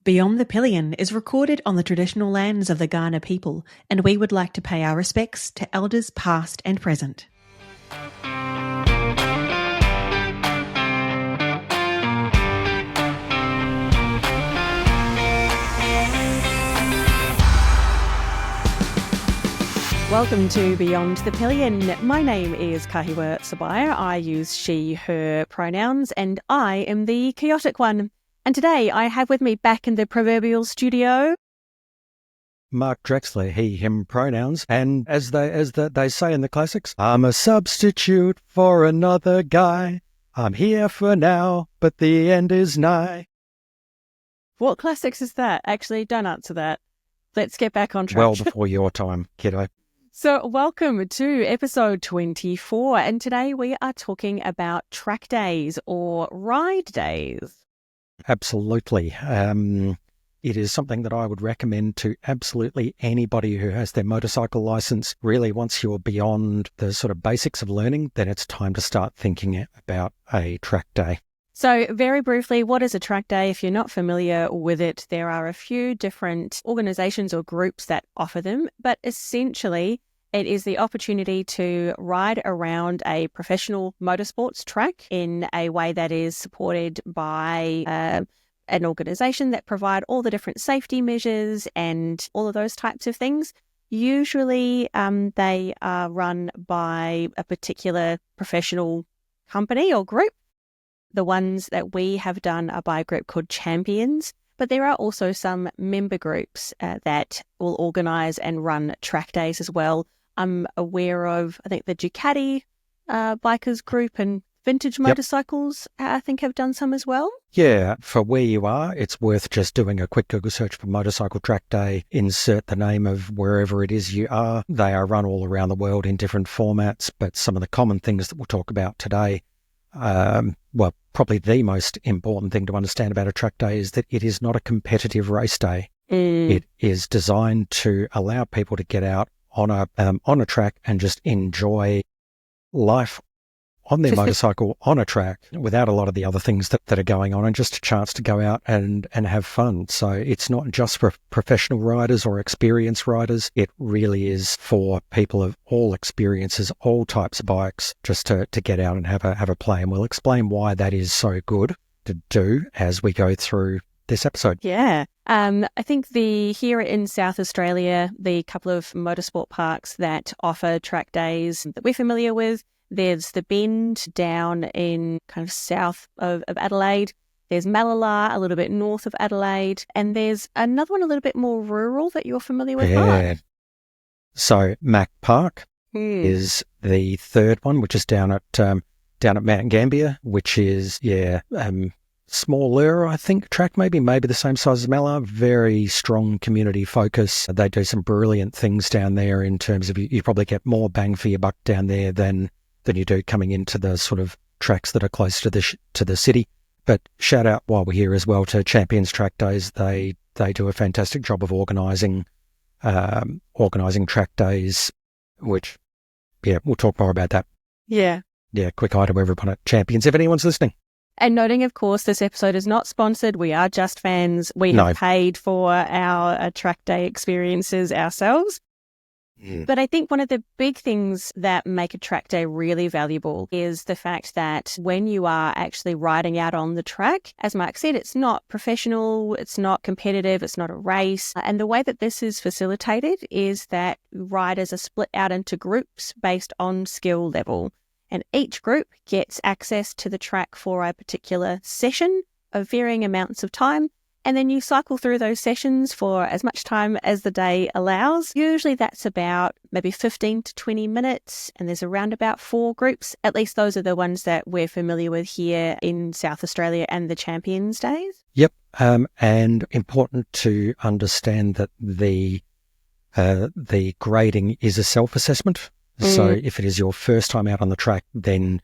Beyond the Pillion is recorded on the traditional lands of the Kaurna people, and we would like to pay our respects to elders past and present. Welcome to Beyond the Pillion. My name is Kahiwa Sebire. I use she, her pronouns, and I am the chaotic one. And today I have with me back in the proverbial studio Mark Drexler, he, him pronouns, and as they say in the classics, I'm a substitute for another guy. I'm here for now, but the end is nigh. What classics is that? Actually, don't answer that. Let's get back on track. Well before your time, kiddo. So welcome to episode 24, and today we are talking about track days or ride days. Absolutely. It is something that I would recommend to absolutely anybody who has their motorcycle license. Really, once you're beyond the sort of basics of learning, then it's time to start thinking about a track day. So very briefly, what is a track day? If you're not familiar with it, there are a few different organisations or groups that offer them, but essentially it is the opportunity to ride around a professional motorsports track in a way that is supported by an organisation that provide all the different safety measures and all of those types of things. Usually they are run by a particular professional company or group. The ones that we have done are by a group called Champions, but there are also some member groups that will organise and run track days as well. I'm aware of, I think, the Ducati bikers group and vintage motorcycles, I think, have done some as well. Yeah, for where you are, it's worth just doing a quick Google search for motorcycle track day, insert the name of wherever it is you are. They are run all around the world in different formats, but some of the common things that we'll talk about today, probably the most important thing to understand about a track day is that it is not a competitive race day. It is designed to allow people to get out on a track and just enjoy life on their motorcycle on a track without a lot of the other things that are going on, and just a chance to go out and have fun. So it's not just for professional riders or experienced riders. It really is for people of all experiences, all types of bikes, just to get out and have a play. And we'll explain why that is so good to do as we go through this episode. Yeah. I think here in South Australia, the couple of motorsport parks that offer track days that we're familiar with, there's the Bend down in kind of south of Adelaide. There's Malala a little bit north of Adelaide. And there's another one a little bit more rural that you're familiar with. Yeah. So Mac Park is the third one, which is down at Mount Gambier, which is, smaller, I think, track, maybe the same size as Malala. Very strong community focus. They do some brilliant things down there in terms of you probably get more bang for your buck down there than you do coming into the sort of tracks that are close to the city. But shout out while we're here as well to Champions Track Days. They do a fantastic job of organising track days, which, we'll talk more about that. Yeah. Yeah, quick hi to everyone at Champions, if anyone's listening. And noting, of course, this episode is not sponsored. We are just fans. We have paid for our track day experiences ourselves. But I think one of the big things that make a track day really valuable is the fact that when you are actually riding out on the track, as Mark said, it's not professional, it's not competitive, it's not a race. And the way that this is facilitated is that riders are split out into groups based on skill level. And each group gets access to the track for a particular session of varying amounts of time. And then you cycle through those sessions for as much time as the day allows. Usually that's about maybe 15 to 20 minutes. And there's around about 4 groups. At least those are the ones that we're familiar with here in South Australia and the Champions Days. Yep. And important to understand that the grading is a self-assessment. So if it is your first time out on the track, then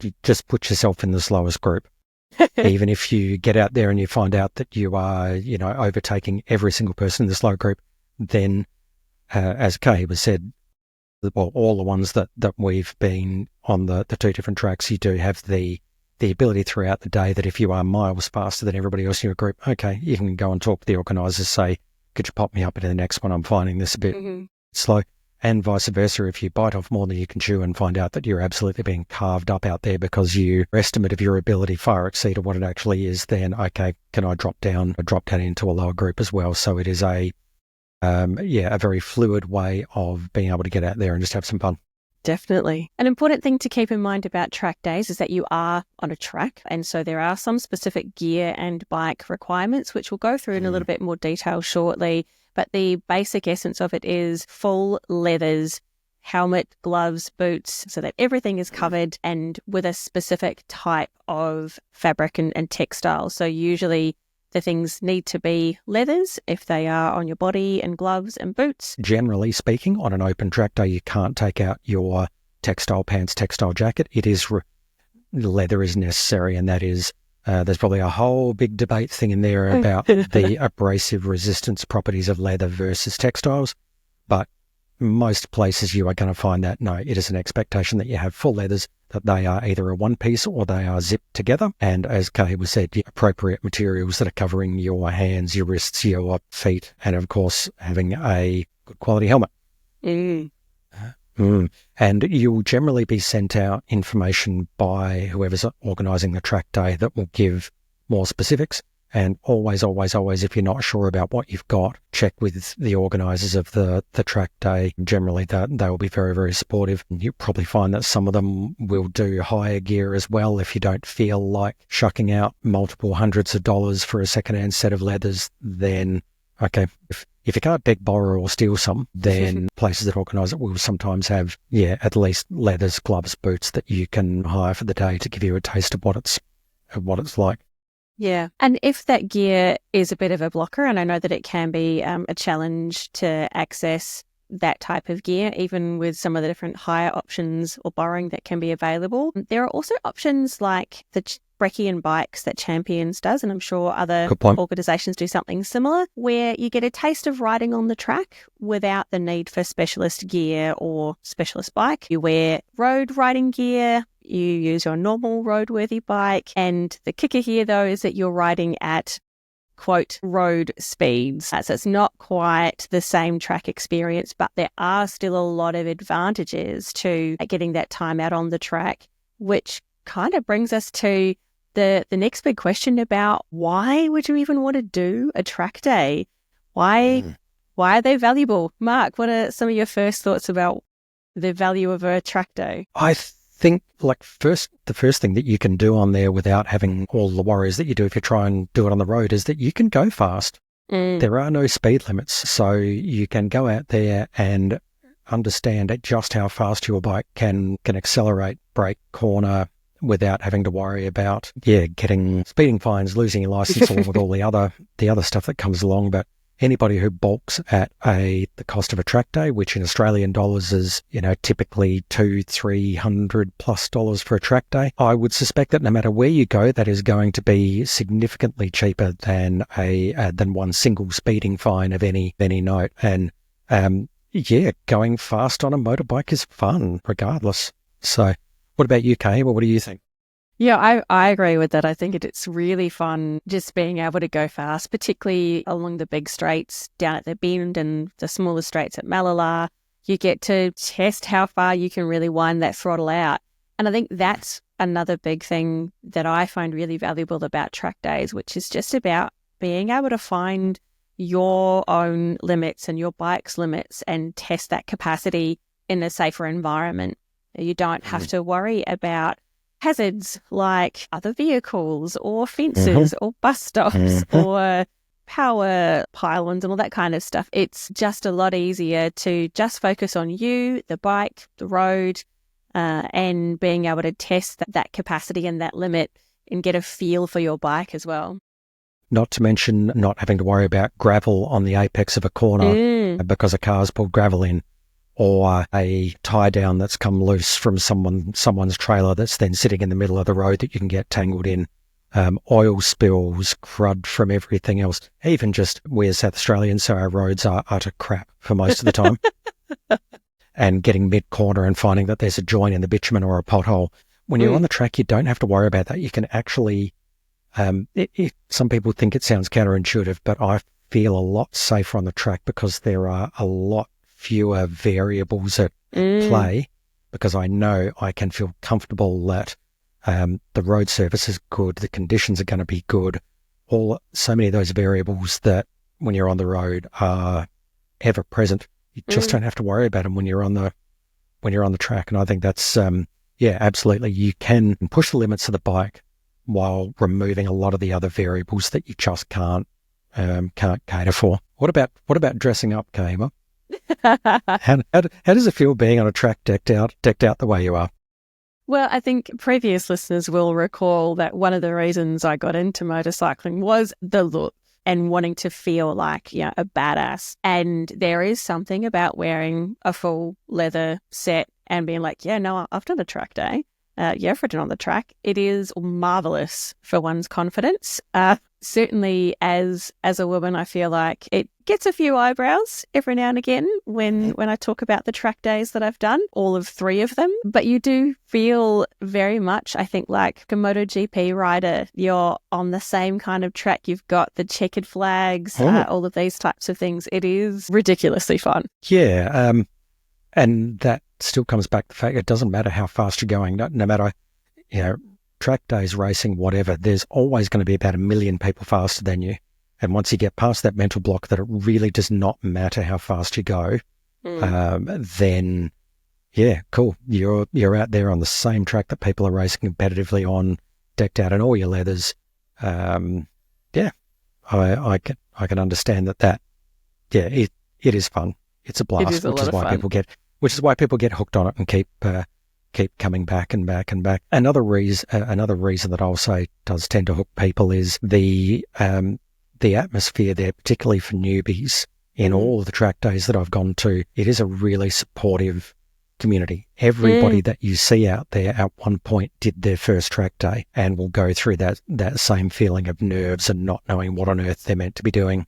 you just put yourself in the slowest group. Even if you get out there and you find out that you are, overtaking every single person in the slow group, then, as Kay was said, all the ones that we've been on the 2 different tracks, you do have the the ability throughout the day that if you are miles faster than everybody else in your group, okay, you can go and talk to the organisers, say, could you pop me up into the next one? I'm finding this a bit slow. And vice versa, if you bite off more than you can chew and find out that you're absolutely being carved up out there because your estimate of your ability far exceeded what it actually is, then, okay, can I drop down into a lower group as well? So it is a very fluid way of being able to get out there and just have some fun. Definitely. An important thing to keep in mind about track days is that you are on a track. And so there are some specific gear and bike requirements, which we'll go through in a little bit more detail shortly. But the basic essence of it is full leathers, helmet, gloves, boots, so that everything is covered and with a specific type of fabric and textile. So usually the things need to be leathers if they are on your body, and gloves and boots. Generally speaking, on an open track day, you can't take out your textile pants, textile jacket. It is leather is necessary, and that is there's probably a whole big debate thing in there about the abrasive resistance properties of leather versus textiles. But most places you are going to find that, no, it is an expectation that you have full leathers, that they are either a one piece or they are zipped together. And as Kahiwa said, the appropriate materials that are covering your hands, your wrists, your feet, and of course, having a good quality helmet. And you'll generally be sent out information by whoever's organising the track day that will give more specifics. And always, if you're not sure about what you've got, check with the organisers of the track day. Generally, they will be very, very supportive. You'll probably find that some of them will do higher gear as well. If you don't feel like shucking out multiple hundreds of dollars for a second-hand set of leathers, then, okay, if you can't beg, borrow or steal some, then places that organise it will sometimes have, at least leathers, gloves, boots that you can hire for the day to give you a taste of what it's like. Yeah. And if that gear is a bit of a blocker, and I know that it can be a challenge to access that type of gear, even with some of the different hire options or borrowing that can be available, there are also options like the Breccian bikes that Champions does, and I'm sure other organisations do something similar, where you get a taste of riding on the track without the need for specialist gear or specialist bike. You wear road riding gear, you use your normal roadworthy bike, and the kicker here, though, is that you're riding at, quote, road speeds. So it's not quite the same track experience, but there are still a lot of advantages to getting that time out on the track, which kind of brings us to the next big question about why would you even want to do a track day? Why are they valuable? Mark, what are some of your first thoughts about the value of a track day? I think the first thing that you can do on there without having all the worries that you do if you try and do it on the road is that you can go fast. There are no speed limits, so you can go out there and understand just how fast your bike can accelerate, brake, corner, without having to worry about getting speeding fines, losing your license, along with all the other stuff that comes along. But anybody who balks at the cost of a track day, which in Australian dollars is typically $200-300+ for a track day, I would suspect that no matter where you go, that is going to be significantly cheaper than one single speeding fine of any note. And going fast on a motorbike is fun regardless. So what about you, Kay? What do you think? Yeah, I agree with that. I think it's really fun just being able to go fast, particularly along the big straights down at the Bend and the smaller straights at Malala. You get to test how far you can really wind that throttle out. And I think that's another big thing that I find really valuable about track days, which is just about being able to find your own limits and your bike's limits and test that capacity in a safer environment. You don't have to worry about hazards like other vehicles or fences or bus stops or power pylons and all that kind of stuff. It's just a lot easier to just focus on you, the bike, the road, and being able to test that capacity and that limit and get a feel for your bike as well. Not to mention not having to worry about gravel on the apex of a corner because a car's pulled gravel in, or a tie down that's come loose from someone's trailer that's then sitting in the middle of the road that you can get tangled in, oil spills, crud from everything else. Even just, we're South Australians, so our roads are utter crap for most of the time. And getting mid-corner and finding that there's a joint in the bitumen or a pothole when you're on the track, you don't have to worry about that. You can actually, some people think it sounds counterintuitive, but I feel a lot safer on the track because there are a lot fewer variables at play, because I know I can feel comfortable that the road surface is good, the conditions are going to be good. So many of those variables that when you're on the road are ever present. You just don't have to worry about them when you're on the track. And I think that's absolutely. You can push the limits of the bike while removing a lot of the other variables that you just can't cater for. What about dressing up, Kahiwa? How does it feel being on a track decked out the way you are? Well, I think previous listeners will recall that one of the reasons I got into motorcycling was the look and wanting to feel like, a badass. And there is something about wearing a full leather set and being like, I've done a track day. I've ridden on the track. It is marvelous for one's confidence. Certainly as a woman, I feel like it gets a few eyebrows every now and again when I talk about the track days that I've done, all of 3 of them. But you do feel very much, I think, like a MotoGP rider. You're on the same kind of track. You've got the checkered flags, all of these types of things. It is ridiculously fun. Yeah, and that still comes back to the fact it doesn't matter how fast you're going, no matter, track days, racing, whatever, there's always going to be about 1 million people faster than you. And once you get past that mental block that it really does not matter how fast you go, then, cool. You're out there on the same track that people are racing competitively on, decked out in all your leathers. I can understand that. It is fun. It's a blast, which is why people get hooked on it and keep coming back and back and back. Another reason that I'll say does tend to hook people is the atmosphere there, particularly for newbies. In all of the track days that I've gone to, it is a really supportive community. Everybody that you see out there at one point did their first track day and will go through that same feeling of nerves and not knowing what on earth they're meant to be doing.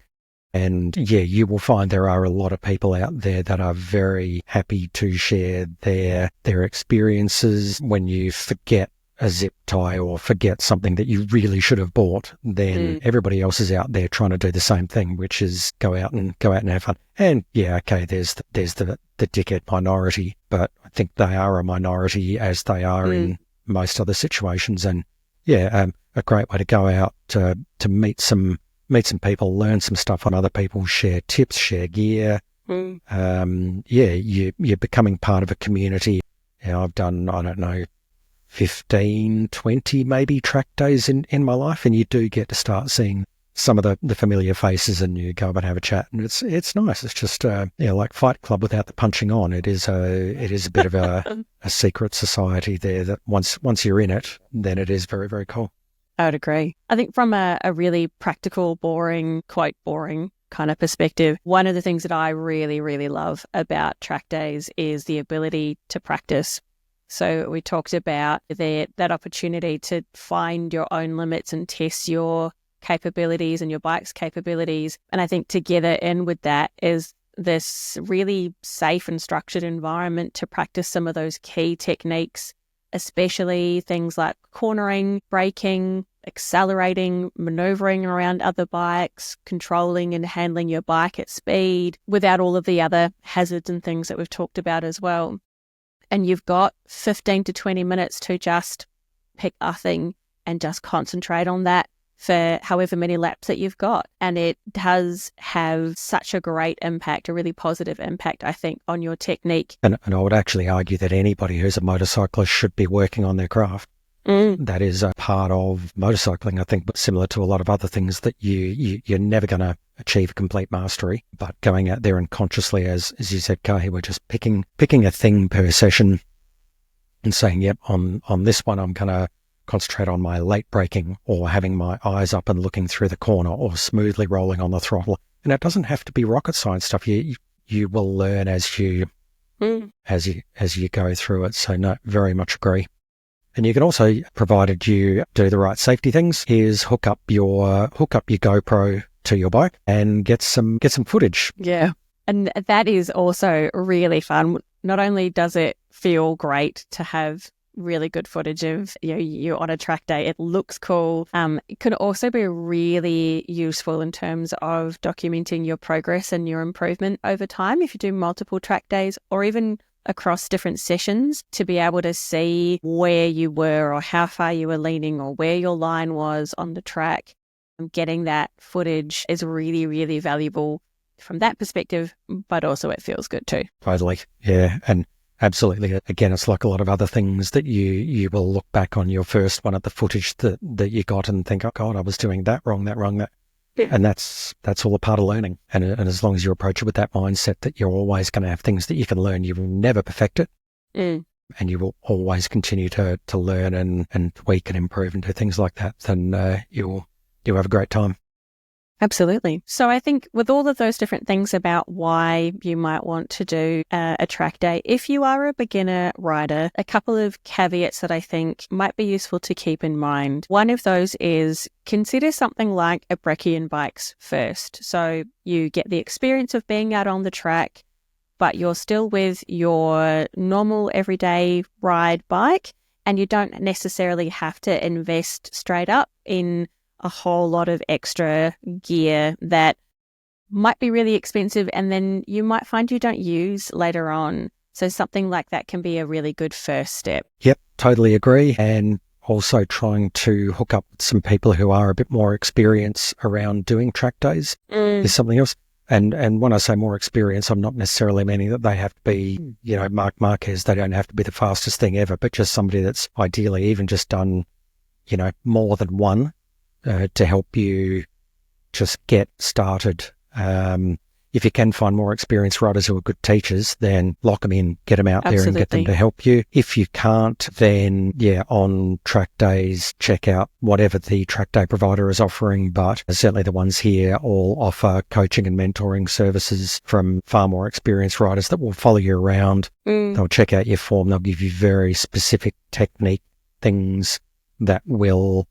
And you will find there are a lot of people out there that are very happy to share their experiences. When you forget a zip tie or forget something that you really should have bought, then everybody else is out there trying to do the same thing, which is go out and have fun. And there's the dickhead minority, but I think they are a minority as they are in most other situations. And a great way to go out to meet some people, learn some stuff on other people, share tips, share gear. You're becoming part of a community. I've done, 15, 20 maybe track days in my life, and you do get to start seeing some of the familiar faces, and you go up and have a chat, and it's nice. It's just like Fight Club without the punching on. It is a bit of a secret society there that once you're in it, then it is very, very cool. I would agree. I think from a really practical, boring kind of perspective, one of the things that I really, really love about track days is the ability to practice. So we talked about that opportunity to find your own limits and test your capabilities and your bike's capabilities. And I think together in with that is this really safe and structured environment to practice some of those key techniques, especially things like cornering, braking, accelerating, maneuvering around other bikes, controlling and handling your bike at speed without all of the other hazards and things that we've talked about as well. And you've got 15 to 20 minutes to just pick a thing and just concentrate on that for however many laps that you've got. And it does have such a great impact, a really positive impact, I think, on your technique. And I would actually argue that anybody who's a motorcyclist should be working on their craft. That is a part of motorcycling, I think, but similar to a lot of other things that you're never going to achieve complete mastery. But going out there and consciously, as you said, Kahiwa, just picking a thing per session and saying, yep, on this one, I'm going to concentrate on my late braking, or having my eyes up and looking through the corner, or smoothly rolling on the throttle. And it doesn't have to be rocket science stuff. You will learn as you go through it. So no, very much agree. And you can also, provided you do the right safety things, is hook up your GoPro to your bike and get some footage. Yeah. And that is also really fun. Not only does it feel great to have really good footage of you on a track day. It looks cool. It can also be really useful in terms of documenting your progress and your improvement over time if you do multiple track days or even across different sessions, to be able to see where you were or how far you were leaning or where your line was on the track. Getting that footage is really, really valuable from that perspective, but also it feels good too. Totally. Yeah. And absolutely. Again, it's like a lot of other things that you will look back on your first one at the footage that you got and think, oh God, I was doing that wrong. Yeah. And that's all a part of learning. And as long as you approach it with that mindset that you're always going to have things that you can learn, you will never perfect it. And you will always continue to learn and tweak and improve and do things like that, then you'll have a great time. Absolutely. So I think with all of those different things about why you might want to do a track day, if you are a beginner rider, a couple of caveats that I think might be useful to keep in mind. One of those is consider something like a breccia bikes first. So you get the experience of being out on the track, but you're still with your normal everyday ride bike, and you don't necessarily have to invest straight up in a whole lot of extra gear that might be really expensive and then you might find you don't use later on. So something like that can be a really good first step. Yep, totally agree. And also trying to hook up with some people who are a bit more experienced around doing track days is something else. And when I say more experience, I'm not necessarily meaning that they have to be, Marc Marquez. They don't have to be the fastest thing ever, but just somebody that's ideally even just done, more than one. To help you just get started. If you can find more experienced riders who are good teachers, then lock them in, get them out there and get them to help you. If you can't, then on track days, check out whatever the track day provider is offering, but certainly the ones here all offer coaching and mentoring services from far more experienced riders that will follow you around. They'll check out your form. They'll give you very specific technique things that will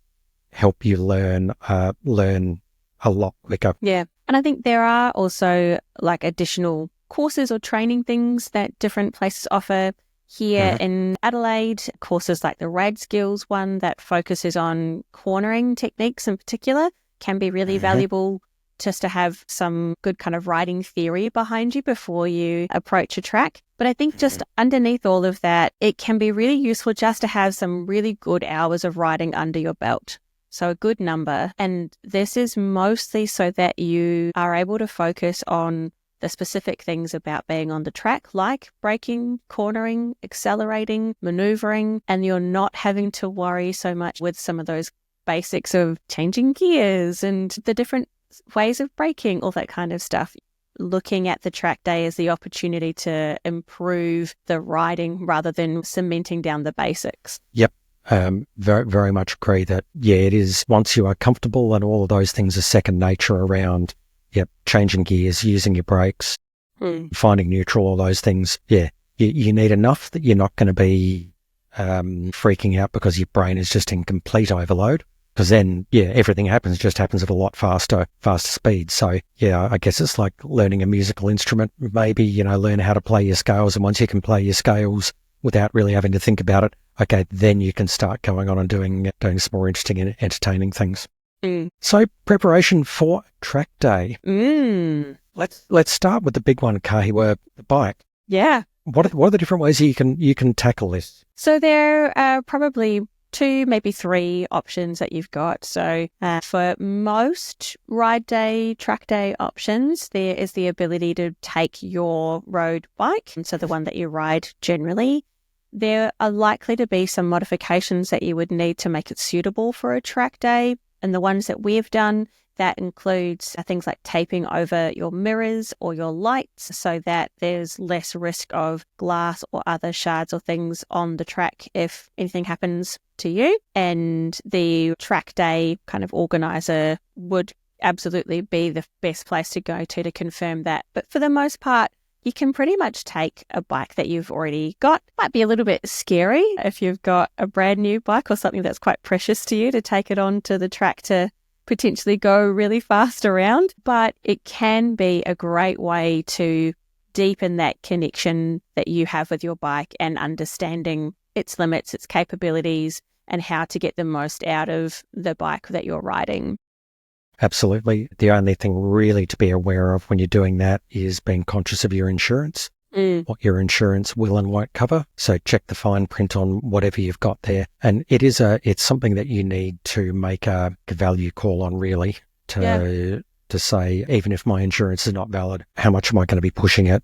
help you learn a lot quicker. Yeah. And I think there are also like additional courses or training things that different places offer. Here in Adelaide, courses like the Rad Skills one that focuses on cornering techniques in particular can be really valuable just to have some good kind of riding theory behind you before you approach a track. But I think just underneath all of that, it can be really useful just to have some really good hours of riding under your belt. So a good number. And this is mostly so that you are able to focus on the specific things about being on the track, like braking, cornering, accelerating, maneuvering, and you're not having to worry so much with some of those basics of changing gears and the different ways of braking, all that kind of stuff. Looking at the track day as the opportunity to improve the riding rather than cementing down the basics. Yep. Very, very much agree that, it is once you are comfortable and all of those things are second nature around, changing gears, using your brakes, finding neutral, all those things. You need enough that you're not going to be freaking out because your brain is just in complete overload. Because then, everything just happens at a lot faster speed. So, I guess it's like learning a musical instrument. Maybe, learn how to play your scales. And once you can play your scales without really having to think about it, okay, then you can start going on and doing some more interesting and entertaining things. So preparation for track day. Let's start with the big one, Kahiwa, the bike. Yeah. What are the different ways you can tackle this? So there are probably 2, maybe 3 options that you've got. So for most ride day, track day options, there is the ability to take your road bike, so the one that you ride generally. There are likely to be some modifications that you would need to make it suitable for a track day. And the ones that we've done, that includes things like taping over your mirrors or your lights so that there's less risk of glass or other shards or things on the track if anything happens to you. And the track day kind of organizer would absolutely be the best place to go to confirm that. But for the most part, you can pretty much take a bike that you've already got. Might be a little bit scary if you've got a brand new bike or something that's quite precious to you to take it onto the track to potentially go really fast around. But it can be a great way to deepen that connection that you have with your bike and understanding its limits, its capabilities, and how to get the most out of the bike that you're riding. Absolutely. The only thing really to be aware of when you're doing that is being conscious of your insurance, what your insurance will and won't cover. So check the fine print on whatever you've got there. And it's something that you need to make a value call on, really, to say, even if my insurance is not valid, how much am I going to be pushing it?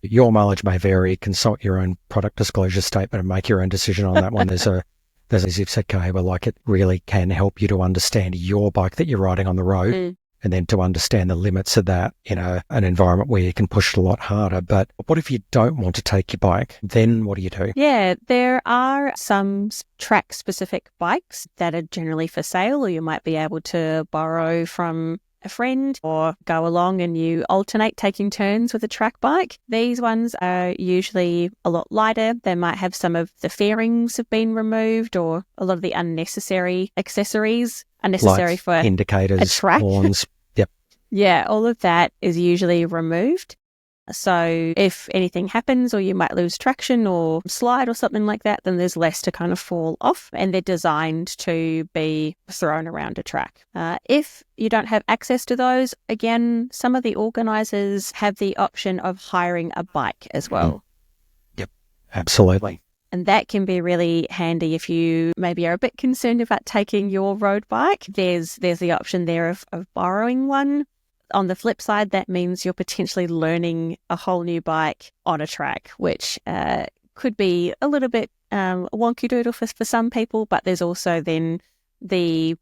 Your mileage may vary. Consult your own product disclosure statement and make your own decision on that one. There's, as you've said, Kahiwa, like, it really can help you to understand your bike that you're riding on the road, and then to understand the limits of that in an environment where you can push it a lot harder. But what if you don't want to take your bike? Then what do you do? Yeah, there are some track-specific bikes that are generally for sale, or you might be able to borrow from a friend or go along and you alternate taking turns with a track bike. These ones are usually a lot lighter. They might have some of the fairings have been removed, or a lot of the unnecessary accessories, unnecessary Lights, for indicators, a track. Horns. Yep. Yeah, all of that is usually removed. So if anything happens, or you might lose traction or slide or something like that, then there's less to kind of fall off, and they're designed to be thrown around a track. If you don't have access to those, again, some of the organisers have the option of hiring a bike as well. Yep, absolutely. And that can be really handy if you maybe are a bit concerned about taking your road bike. There's the option there of borrowing one. On the flip side, that means you're potentially learning a whole new bike on a track, which could be a little bit wonky doodle for some people, but there's also then the,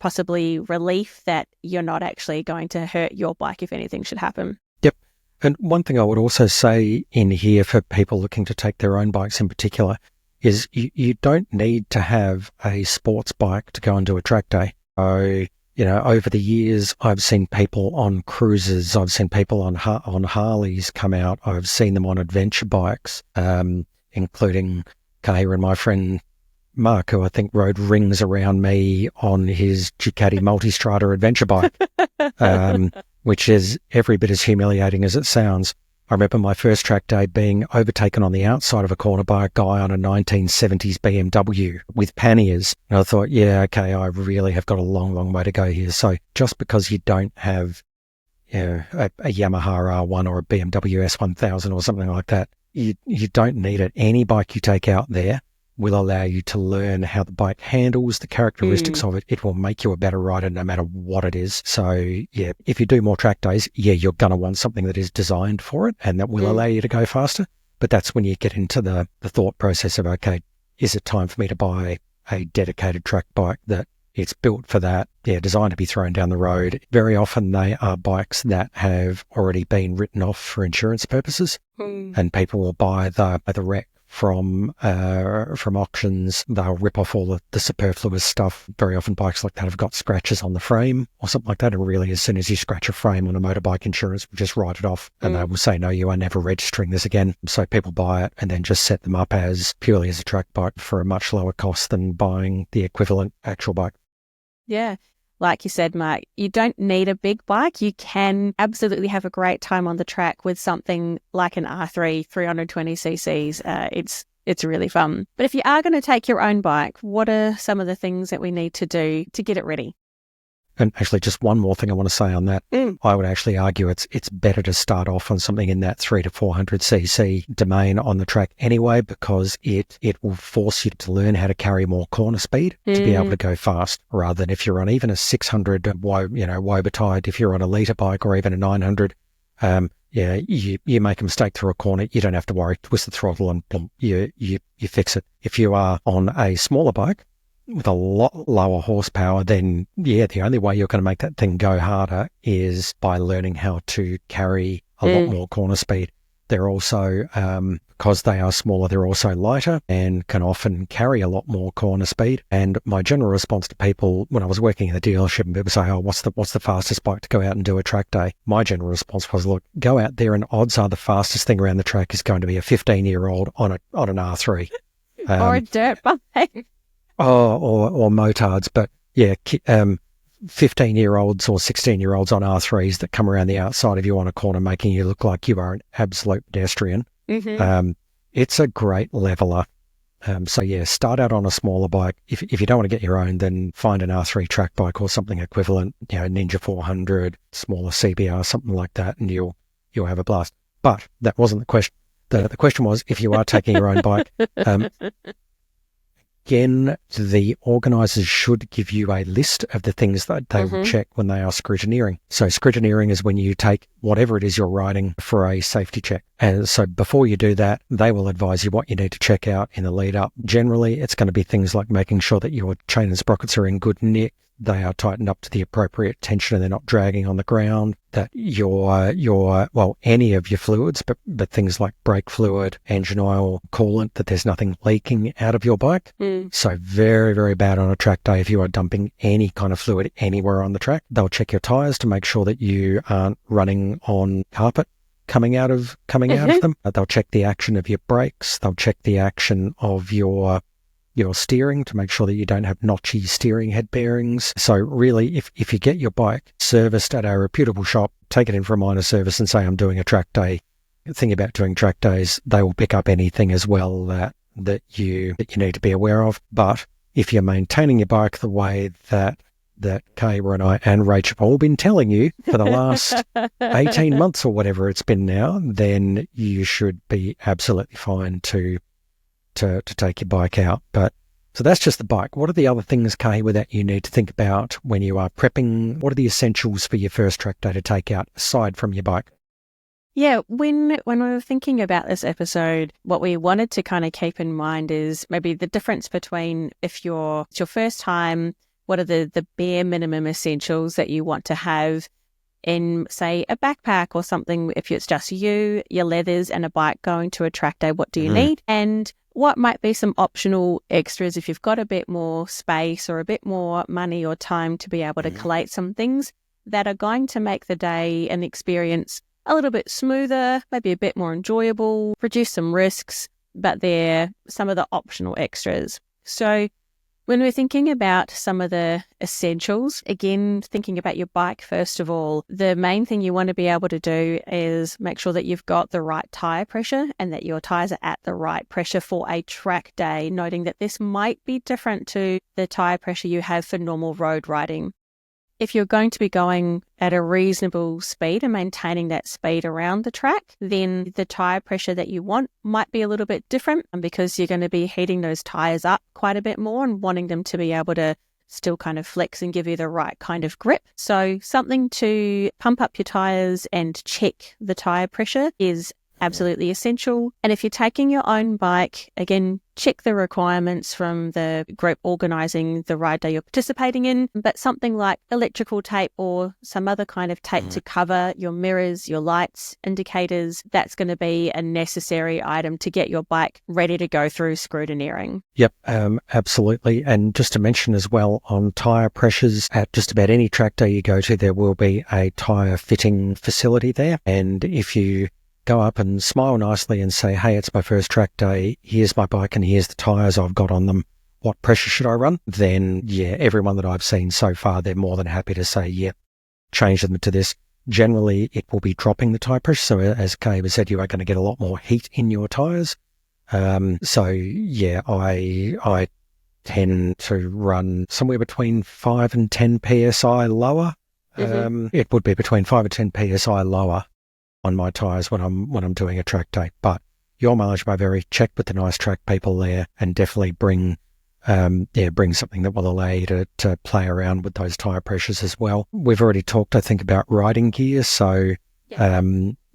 possibly relief that you're not actually going to hurt your bike if anything should happen. Yep. And one thing I would also say in here for people looking to take their own bikes in particular is you don't need to have a sports bike to go and do a track day. So, over the years, I've seen people on cruises, I've seen people on Harleys come out, I've seen them on adventure bikes, including Kahiwa and my friend Mark, who I think rode rings around me on his Ducati Multistrada adventure bike, which is every bit as humiliating as it sounds. I remember my first track day being overtaken on the outside of a corner by a guy on a 1970s BMW with panniers. And I thought, okay, I really have got a long, long way to go here. So just because you don't have a Yamaha R1 or a BMW S1000 or something like that, you don't need it. Any bike you take out there will allow you to learn how the bike handles, the characteristics of it. It will make you a better rider no matter what it is. So, if you do more track days, you're going to want something that is designed for it and that will allow you to go faster. But that's when you get into the thought process of, okay, is it time for me to buy a dedicated track bike that it's built for that, designed to be thrown down the road. Very often they are bikes that have already been written off for insurance purposes, and people will buy the wreck from auctions. They'll rip off all the superfluous stuff. Very often bikes like that have got scratches on the frame or something like that, and really as soon as you scratch a frame on a motorbike, insurance will just write it off and they will say, no, you are never registering this again. So people buy it and then just set them up as purely as a track bike for a much lower cost than buying the equivalent actual bike. Yeah. Like you said, Mark, you don't need a big bike. You can absolutely have a great time on the track with something like an R3, 320 cc's. It's really fun. But if you are going to take your own bike, what are some of the things that we need to do to get it ready? And actually, just one more thing I want to say on that. I would actually argue it's better to start off on something in that 300 to 400 cc domain on the track anyway, because it will force you to learn how to carry more corner speed to be able to go fast, rather than if you're on even a 600 Wobertide, if you're on a litre bike or even a 900, you make a mistake through a corner, you don't have to worry, twist the throttle and boom, you fix it. If you are on a smaller bike with a lot lower horsepower, then the only way you're going to make that thing go harder is by learning how to carry a lot more corner speed. They're also, because they are smaller, they're also lighter and can often carry a lot more corner speed. And my general response to people when I was working in the dealership and people say, oh, what's the fastest bike to go out and do a track day? My general response was, look, go out there and odds are the fastest thing around the track is going to be a 15-year-old on an R3. Or a dirt bike. Or motards, but 15-year-olds or 16-year-olds on R3s that come around the outside of you on a corner making you look like you are an absolute pedestrian. It's a great leveler. So yeah, start out on a smaller bike. If you don't want to get your own, then find an R3 track bike or something equivalent, Ninja 400, smaller CBR, something like that, and you'll have a blast. But that wasn't the question. The question was, if you are taking your own bike, again, the organisers should give you a list of the things that they will check when they are scrutineering. So scrutineering is when you take whatever it is you're riding for a safety check. And so before you do that, they will advise you what you need to check out in the lead up. Generally, it's going to be things like making sure that your chain and sprockets are in good nick, they are tightened up to the appropriate tension and they're not dragging on the ground, that any of your fluids, but things like brake fluid, engine oil, coolant, that there's nothing leaking out of your bike. So very, very bad on a track day if you are dumping any kind of fluid anywhere on the track. They'll check your tyres to make sure that you aren't running on carpet coming out of them. They'll check the action of your brakes. They'll check the action of your steering to make sure that you don't have notchy steering head bearings. So really, if you get your bike serviced at a reputable shop, take it in for a minor service and say, I'm doing a track day. Think about doing track days. They will pick up anything as well that you need to be aware of. But if you're maintaining your bike the way that Kahiwa and I and Rach have all been telling you for the last 18 months or whatever it's been now, then you should be absolutely fine to take your bike out. But so that's just the bike. What are the other things, Kahiwa, that you need to think about when you are prepping? What are the essentials for your first track day to take out aside from your bike? Yeah, when we were thinking about this episode, what we wanted to kind of keep in mind is maybe the difference between if it's your first time, what are the bare minimum essentials that you want to have in, say, a backpack or something. If it's just you, your leathers and a bike going to a track day, what do you need? And what might be some optional extras if you've got a bit more space or a bit more money or time to be able to collate some things that are going to make the day and experience a little bit smoother, maybe a bit more enjoyable, reduce some risks, but they're some of the optional extras. So when we're thinking about some of the essentials, again, thinking about your bike, first of all, the main thing you want to be able to do is make sure that you've got the right tyre pressure and that your tyres are at the right pressure for a track day, noting that this might be different to the tyre pressure you have for normal road riding. If you're going to be going at a reasonable speed and maintaining that speed around the track, then the tyre pressure that you want might be a little bit different because you're going to be heating those tyres up quite a bit more and wanting them to be able to still kind of flex and give you the right kind of grip. So something to pump up your tyres and check the tyre pressure is absolutely essential. And if you're taking your own bike, again, check the requirements from the group organising the ride day you're participating in, but something like electrical tape or some other kind of tape to cover your mirrors, your lights, indicators, that's going to be a necessary item to get your bike ready to go through scrutineering. Yep, absolutely. And just to mention as well, on tyre pressures, at just about any track day you go to, there will be a tyre fitting facility there. And if you go up and smile nicely and say, hey, it's my first track day, here's my bike and here's the tyres I've got on them, what pressure should I run? Then, yeah, everyone that I've seen so far, they're more than happy to say, yep, change them to this. Generally, it will be dropping the tyre pressure. So as Kahiwa said, you are going to get a lot more heat in your tyres. So, yeah, I tend to run somewhere between 5 and 10 PSI lower. It would be between 5 and 10 PSI lower on my tyres when I'm doing a track day. But your mileage may vary. Check with the nice track people there and definitely bring something that will allow you to play around with those tyre pressures as well. We've already talked, I think, about riding gear, so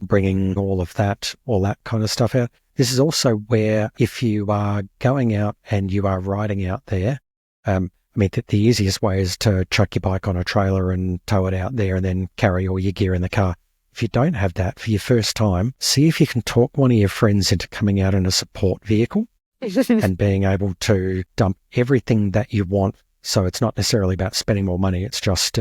bringing all that kind of stuff out. This is also where if you are going out and you are riding out there, the easiest way is to chuck your bike on a trailer and tow it out there and then carry all your gear in the car. If you don't have that for your first time, see if you can talk one of your friends into coming out in a support vehicle and being able to dump everything that you want. So it's not necessarily about spending more money. It's just,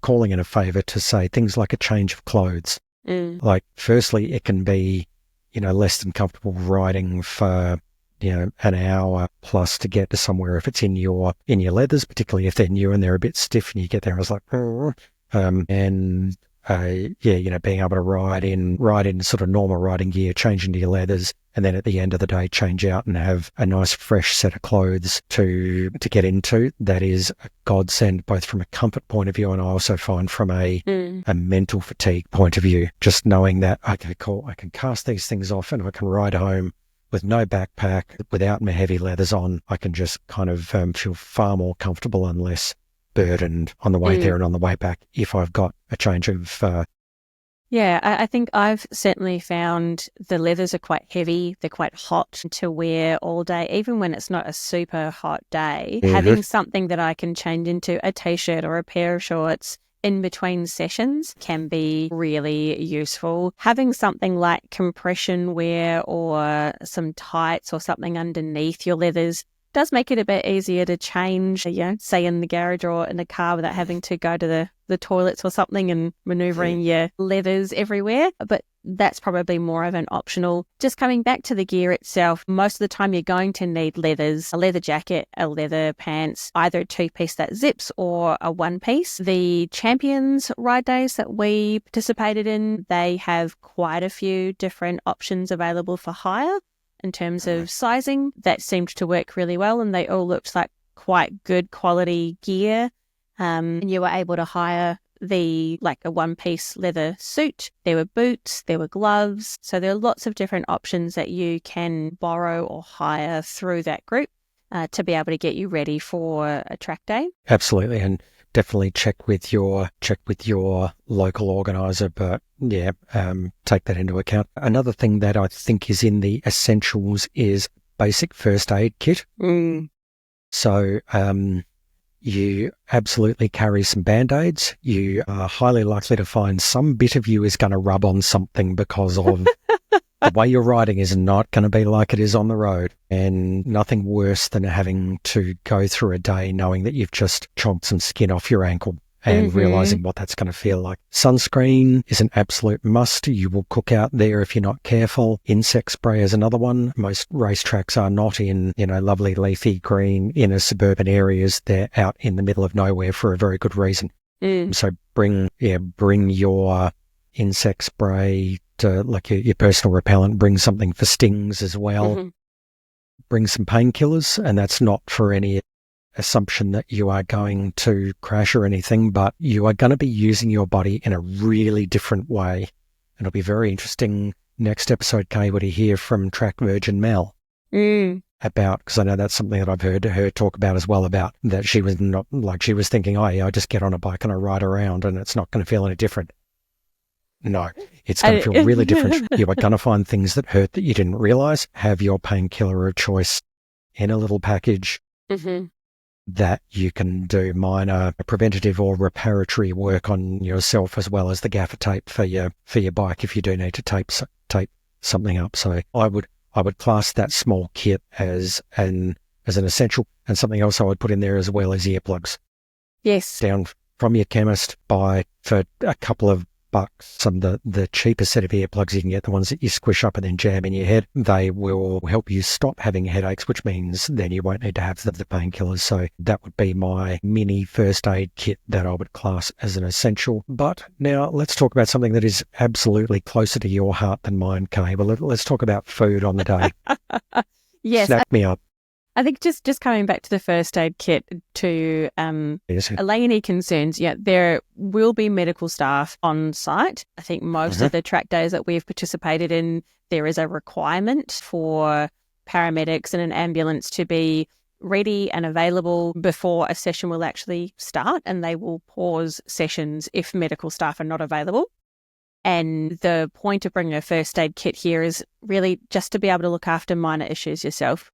calling in a favour to say things like a change of clothes. Like, firstly, it can be, less than comfortable riding for, an hour plus to get to somewhere if it's in your leathers, particularly if they're new and they're a bit stiff and you get there and it's like, and being able to ride in sort of normal riding gear, change into your leathers, and then at the end of the day, change out and have a nice fresh set of clothes to get into. That is a godsend, both from a comfort point of view and I also find from a mental fatigue point of view. Just knowing that, okay, cool, I can cast these things off and I can ride home with no backpack, without my heavy leathers on. I can just kind of feel far more comfortable and less burdened on the way there and on the way back if I've got a change of Yeah, I think I've certainly found the leathers are quite heavy. They're quite hot to wear all day, even when it's not a super hot day. Having something that I can change into a t-shirt or a pair of shorts in between sessions can be really useful. Having something like compression wear or some tights or something underneath your leathers does make it a bit easier to change, say in the garage or in the car without having to go to the toilets or something and maneuvering your leathers everywhere. But that's probably more of an optional. Just coming back to the gear itself, most of the time you're going to need leathers, a leather jacket, a leather pants, either a two-piece that zips or a one-piece. The Champions ride days that we participated in, they have quite a few different options available for hire. In terms of sizing, that seemed to work really well, and they all looked like quite good quality gear. And you were able to hire a one-piece leather suit. There were boots, there were gloves. So there are lots of different options that you can borrow or hire through that group to be able to get you ready for a track day. Absolutely, and definitely check with your local organizer, but take that into account. Another thing that I think is in the essentials is basic first aid kit. So you absolutely carry some Band-Aids. You are highly likely to find some bit of you is going to rub on something because of the way you're riding is not going to be like it is on the road. And nothing worse than having to go through a day knowing that you've just chomped some skin off your ankle and realizing what that's going to feel like. Sunscreen is an absolute must. You will cook out there if you're not careful. Insect spray is another one. Most racetracks are not in, lovely leafy green inner suburban areas. They're out in the middle of nowhere for a very good reason. So bring your insect spray, like your personal repellent. Bring something for stings as well. Bring some painkillers, and that's not for any assumption that you are going to crash or anything, but you are going to be using your body in a really different way. It'll be very interesting next episode, Kahiwa, to hear from track virgin Mel about, because I know that's something that I've heard her talk about as well, about that she was not like, she was thinking, oh yeah, I just get on a bike and I ride around and it's not going to feel any different. No, it's going to feel really different. You are going to find things that hurt that you didn't realize. Have your painkiller of choice in a little package that you can do minor preventative or reparatory work on yourself, as well as the gaffer tape for your bike if you do need to tape something up. So I would class that small kit as an essential, and something else I would put in there as well as earplugs. Yes. Down from your chemist, buy for a couple of bucks some of the cheapest set of earplugs you can get, the ones that you squish up and then jam in your head. They will help you stop having headaches, which means then you won't need to have the painkillers. So that would be my mini first aid kit that I would class as an essential. But now let's talk about something that is absolutely closer to your heart than mine, Kay. Well, let's talk about food on the day. Yes. Snap me up. I think just coming back to the first aid kit to allay any concerns, there will be medical staff on site. I think most of the track days that we've participated in, there is a requirement for paramedics and an ambulance to be ready and available before a session will actually start, and they will pause sessions if medical staff are not available. And the point of bringing a first aid kit here is really just to be able to look after minor issues yourself.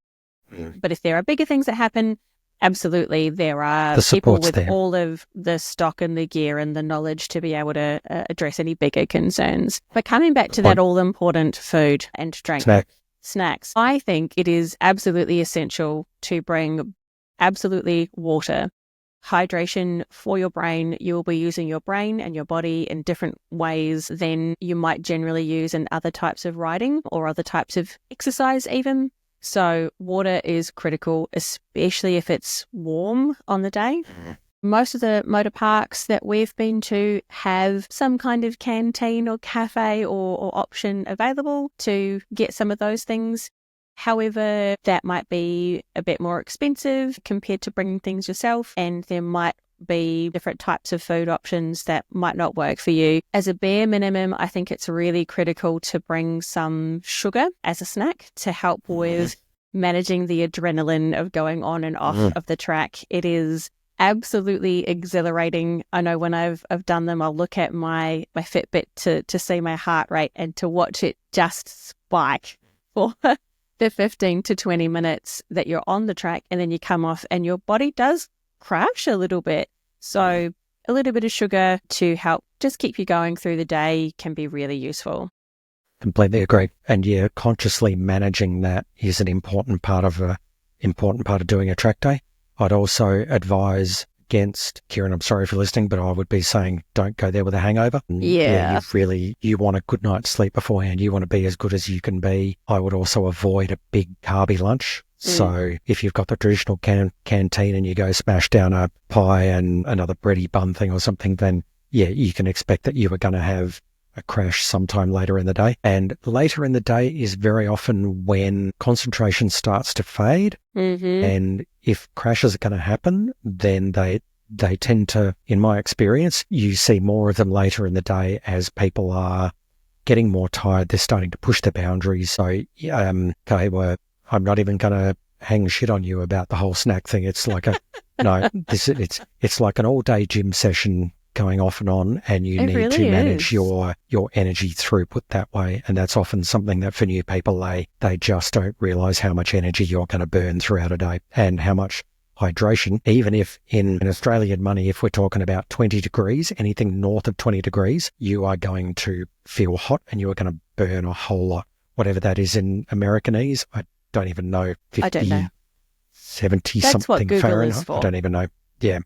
But if there are bigger things that happen, absolutely, there are people with all of the stock and the gear and the knowledge to be able to address any bigger concerns. But coming back to that all-important food and drink, snacks, I think it is absolutely essential to bring absolutely water. Hydration for your brain. You will be using your brain and your body in different ways than you might generally use in other types of riding or other types of exercise even. So water is critical, especially if it's warm on the day. Most of the motor parks that we've been to have some kind of canteen or cafe or option available to get some of those things. However, that might be a bit more expensive compared to bringing things yourself, and there might be different types of food options that might not work for you. As a bare minimum, I think it's really critical to bring some sugar as a snack to help with managing the adrenaline of going on and off of the track. It is absolutely exhilarating. I know when I've done them, I'll look at my Fitbit to see my heart rate and to watch it just spike for the 15 to 20 minutes that you're on the track, and then you come off and your body does crash a little bit. So a little bit of sugar to help just keep you going through the day can be really useful. Completely agree. And yeah, consciously managing that is an important part of doing a track day. I'd also advise against, Kieran, I'm sorry for listening, but I would be saying don't go there with a hangover. Yeah. You want a good night's sleep beforehand. You want to be as good as you can be. I would also avoid a big carby lunch. So if you've got the traditional canteen and you go smash down a pie and another bready bun thing or something, then yeah, you can expect that you are going to have a crash sometime later in the day. And later in the day is very often when concentration starts to fade. And if crashes are going to happen, then they tend to, in my experience, you see more of them later in the day as people are getting more tired. They're starting to push their boundaries. So, Kahiwa, I'm not even going to hang shit on you about the whole snack thing. It's like it's like an all-day gym session going off and on, and you need really to manage your energy throughput that way. And that's often something that for new people, they just don't realize how much energy you're going to burn throughout a day and how much hydration, even if in Australian money, if we're talking about 20 degrees, anything north of 20 degrees, you are going to feel hot and you are going to burn a whole lot. Whatever that is in Americanese, I don't even know. 50, I don't know. 70 That's something what Google Fahrenheit. is for. I don't even know. Yeah.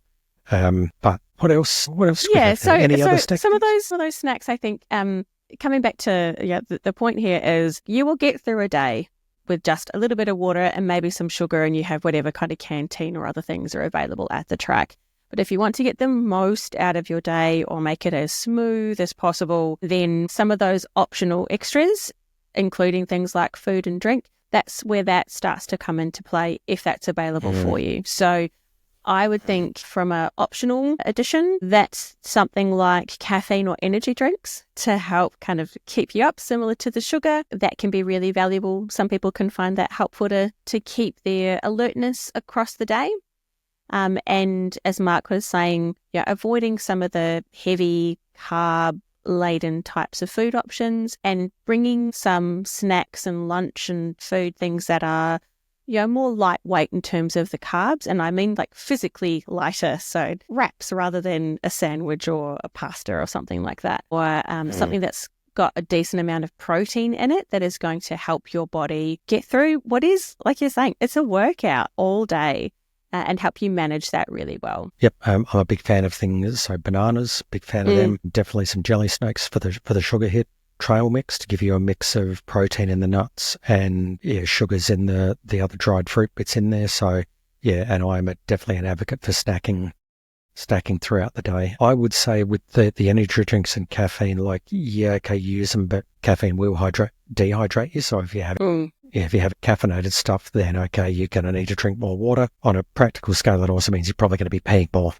But what else? Yeah. So other snacks? Some of those snacks, I think, coming back to the point here is you will get through a day with just a little bit of water and maybe some sugar, and you have whatever kind of canteen or other things are available at the track. But if you want to get the most out of your day or make it as smooth as possible, then some of those optional extras, including things like food and drink, that's where that starts to come into play if that's available for you. So I would think from an optional addition, that's something like caffeine or energy drinks to help kind of keep you up, similar to the sugar. That can be really valuable. Some people can find that helpful to keep their alertness across the day. And as Mark was saying, avoiding some of the heavy carb-laden types of food options and bringing some snacks and lunch and food things that are more lightweight in terms of the carbs, and I mean like physically lighter, so wraps rather than a sandwich or a pasta or something like that, or something that's got a decent amount of protein in it that is going to help your body get through what is, like you're saying, it's a workout all day, and help you manage that really well. Yep, I'm a big fan of things, so bananas, big fan of them. Definitely some jelly snakes for the sugar hit. Trail mix to give you a mix of protein in the nuts and sugars in the other dried fruit bits in there. So and I'm definitely an advocate for snacking throughout the day. I would say with the energy drinks and caffeine, use them, but caffeine will dehydrate you. So if you have caffeinated stuff, then you're going to need to drink more water. On a practical scale, it also means you're probably going to be paying more.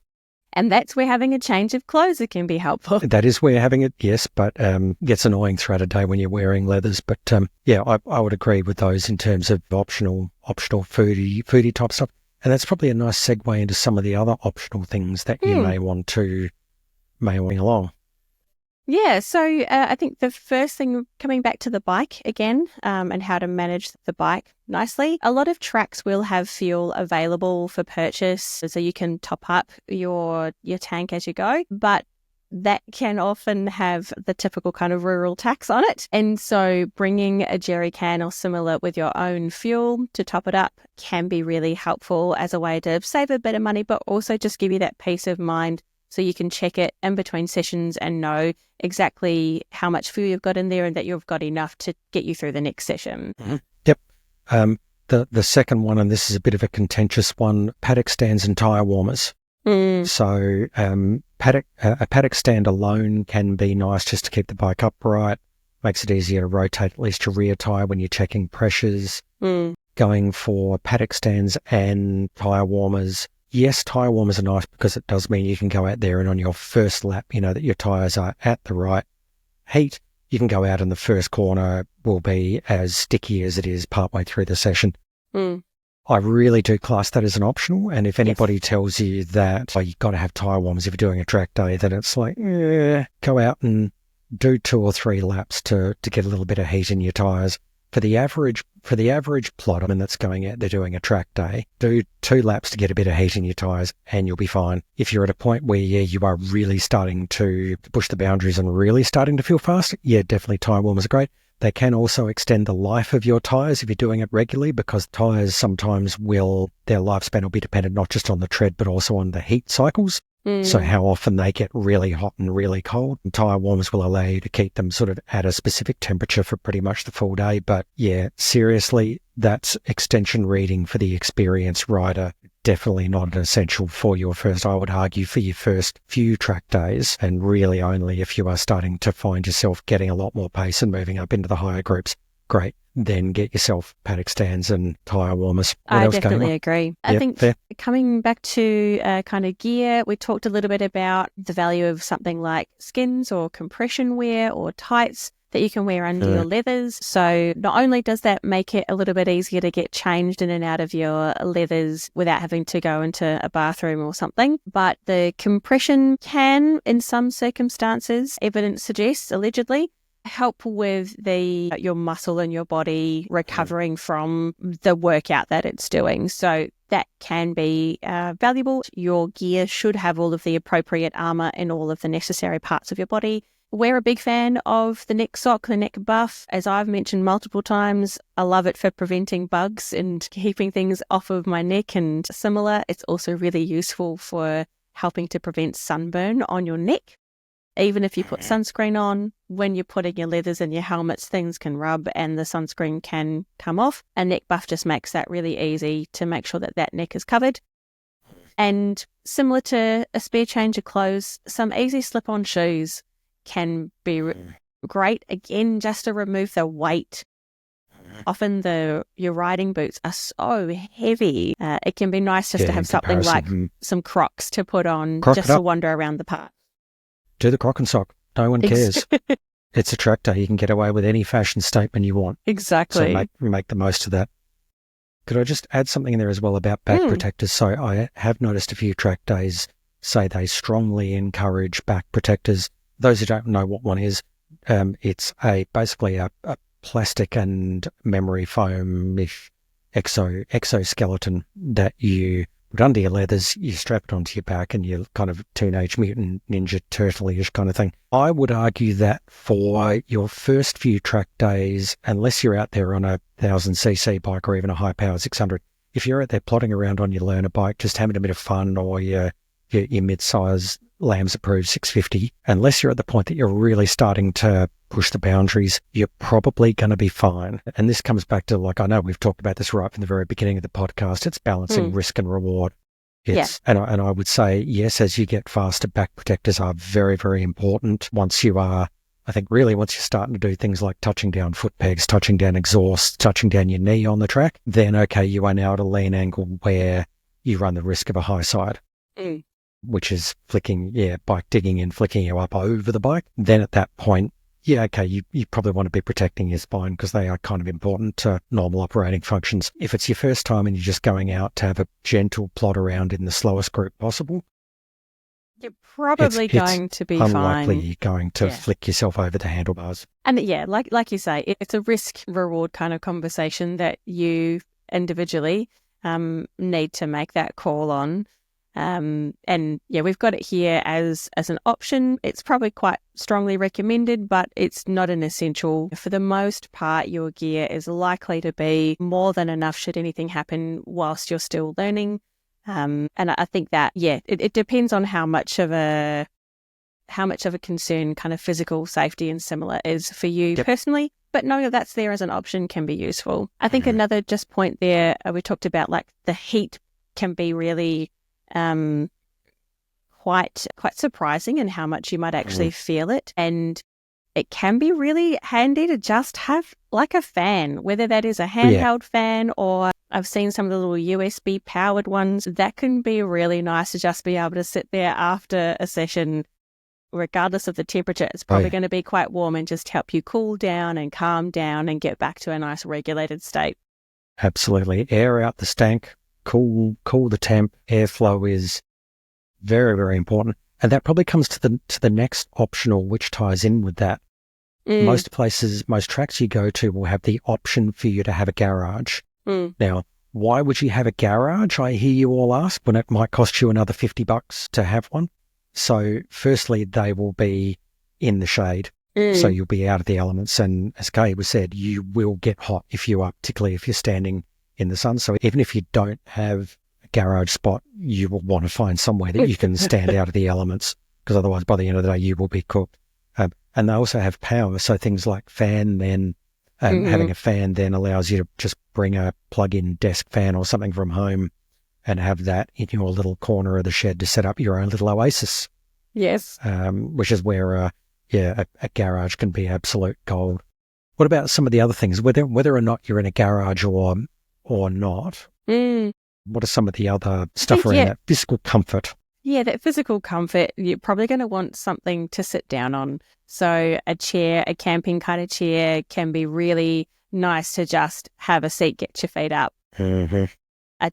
And that's where having a change of clothes can be helpful. That is where having it, yes, but gets annoying throughout a day when you're wearing leathers. But I would agree with those in terms of optional foodie type stuff. And that's probably a nice segue into some of the other optional things that you may want along. Yeah, so I think the first thing, coming back to the bike again, and how to manage the bike nicely, a lot of tracks will have fuel available for purchase, so you can top up your tank as you go, but that can often have the typical kind of rural tax on it. And so bringing a jerry can or similar with your own fuel to top it up can be really helpful as a way to save a bit of money, but also just give you that peace of mind so you can check it in between sessions and know exactly how much fuel you've got in there and that you've got enough to get you through the next session. Yep. The second one, and this is a bit of a contentious one, paddock stands and tyre warmers. So a paddock stand alone can be nice just to keep the bike upright. Makes it easier to rotate at least your rear tyre when you're checking pressures. Going for paddock stands and tyre warmers. Yes, tyre warmers are nice because it does mean you can go out there and on your first lap, you know that your tyres are at the right heat. You can go out and the first corner will be as sticky as it is partway through the session. I really do class that as an optional. And if anybody tells you that you've got to have tyre warmers if you're doing a track day, then it's like, go out and do 2 or 3 laps to get a little bit of heat in your tyres. For the average plodder that's going out there doing a track day, do 2 laps to get a bit of heat in your tyres and you'll be fine. If you're at a point where you are really starting to push the boundaries and really starting to feel fast, definitely tyre warmers are great. They can also extend the life of your tyres if you're doing it regularly, because tyres sometimes their lifespan will be dependent not just on the tread but also on the heat cycles. So how often they get really hot and really cold. And tyre warmers will allow you to keep them sort of at a specific temperature for pretty much the full day. But seriously, that's extension reading for the experienced rider. Definitely not an essential for your first, I would argue, for your first few track days, and really only if you are starting to find yourself getting a lot more pace and moving up into the higher groups. Great. Then get yourself paddock stands and tyre warmers. I definitely agree. I think coming back to kind of gear, we talked a little bit about the value of something like skins or compression wear or tights that you can wear under your leathers. So not only does that make it a little bit easier to get changed in and out of your leathers without having to go into a bathroom or something, but the compression can, in some circumstances, evidence suggests, allegedly, help with your muscle and your body recovering from the workout that it's doing. So that can be valuable. Your gear should have all of the appropriate armor in all of the necessary parts of your body. We're a big fan of the neck sock, the neck buff. As I've mentioned multiple times, I love it for preventing bugs and keeping things off of my neck and similar. It's also really useful for helping to prevent sunburn on your neck. Even if you put sunscreen on, when you're putting your leathers and your helmets, things can rub and the sunscreen can come off. A neck buff just makes that really easy to make sure that that neck is covered. And similar to a spare change of clothes, some easy slip-on shoes can be great, again, just to remove the weight. Often your riding boots are so heavy. It can be nice just to have something like some Crocs to put on just to wander around the park. Do the croc and sock. No one cares. It's a track day. You can get away with any fashion statement you want. Exactly. So make the most of that. Could I just add something in there as well about back protectors? So I have noticed a few track days say they strongly encourage back protectors. Those who don't know what one is, it's basically a plastic and memory foam-ish exoskeleton that you put under your leathers, you strap it onto your back, and you're kind of Teenage Mutant Ninja Turtle-ish kind of thing. I would argue that for your first few track days, unless you're out there on a 1000cc bike or even a high-powered 600, if you're out there plodding around on your learner bike, just having a bit of fun, or your mid-size Lambs approved 650, unless you're at the point that you're really starting to push the boundaries, you're probably going to be fine. And this comes back to, like, I know we've talked about this right from the very beginning of the podcast, it's balancing risk and reward. And I would say, yes, as you get faster, back protectors are very, very important. Once you're starting to do things like touching down foot pegs, touching down exhaust, touching down your knee on the track, then, okay, you are now at a lean angle where you run the risk of a high side. Which is bike digging and flicking you up over the bike. Then at that point, you probably want to be protecting your spine because they are kind of important to normal operating functions. If it's your first time and you're just going out to have a gentle plod around in the slowest group possible, you're probably going to be unlikely fine. You're going to flick yourself over the handlebars. And like you say, it's a risk-reward kind of conversation that you individually need to make that call on. We've got it here as an option. It's probably quite strongly recommended, but it's not an essential. For the most part, your gear is likely to be more than enough should anything happen whilst you're still learning. And I think that, it depends on how much of a concern kind of physical safety and similar is for you personally. But knowing that's there as an option can be useful. I think another point there, we talked about like the heat can be really quite surprising in how much you might actually feel it. And it can be really handy to just have like a fan, whether that is a handheld fan or I've seen some of the little USB powered ones. That can be really nice to just be able to sit there after a session, regardless of the temperature. It's probably going to be quite warm and just help you cool down and calm down and get back to a nice regulated state. Absolutely. Air out the stank, cool the temp. Airflow is very, very important. And that probably comes to the next optional, which ties in with that. Most places, most tracks you go to will have the option for you to have a garage. Now, why would you have a garage? I hear you all ask, when it might cost you another $50 to have one. So firstly, they will be in the shade. So you'll be out of the elements. And as Kahiwa said, you will get hot particularly if you're standing in the sun. So even if you don't have a garage spot, you will want to find somewhere that you can stand out of the elements, because otherwise by the end of the day, you will be cooked. And they also have power. So things like fan, then having a fan then allows you to just bring a plug-in desk fan or something from home and have that in your little corner of the shed to set up your own little oasis. Yes. Which is where, a garage can be absolute gold. What about some of the other things, whether or not you're in a garage or not? What are some of the other stuff around that physical comfort? Yeah, that physical comfort, you're probably going to want something to sit down on. So a chair, a camping kind of chair, can be really nice to just have a seat, get your feet up. A